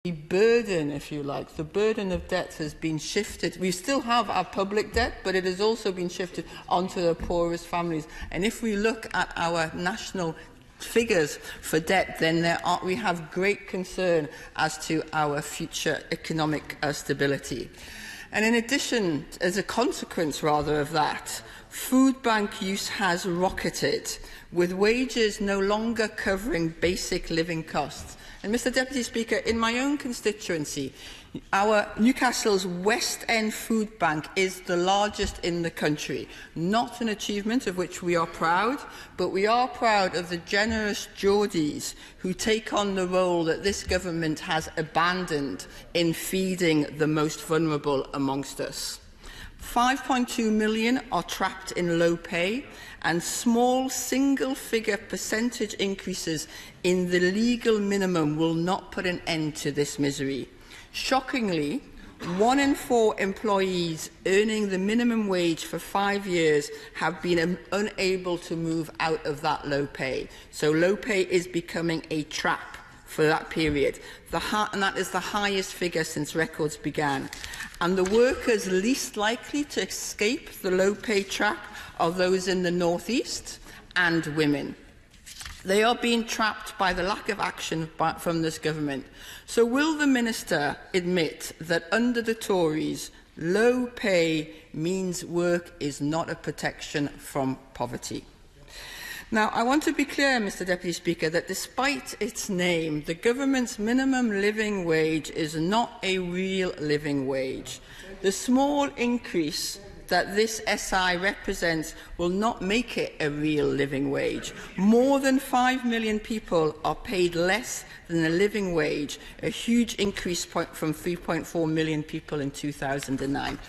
The burden, if you like, the burden of debt has been shifted. We still have our public debt, but it has also been shifted onto the poorest families. And if we look at our national figures for debt, then we have great concern as to our future economic stability. And in addition, as a consequence rather of that, food bank use has rocketed, with wages no longer covering basic living costs. And Mr Deputy Speaker, in my own constituency, our Newcastle's West End Food Bank is the largest in the country. Not an achievement of which we are proud, but we are proud of the generous Geordies who take on the role that this government has abandoned in feeding the most vulnerable amongst us. 5.2 million are trapped in low pay, and small single-figure percentage increases in the legal minimum will not put an end to this misery. Shockingly, 1 in 4 employees earning the minimum wage for 5 years have been unable to move out of that low pay. So low pay is becoming a trap for that period, and that is the highest figure since records began. And the workers least likely to escape the low-pay trap are those in the North East and women. They are being trapped by the lack of action from this government. So will the Minister admit that under the Tories, low pay means work is not a protection from poverty? Now, I want to be clear, Mr Deputy Speaker, that despite its name, the government's minimum living wage is not a real living wage. The small increase that this SI represents will not make it a real living wage. More than 5 million people are paid less than a living wage, a huge increase from 3.4 million people in 2009.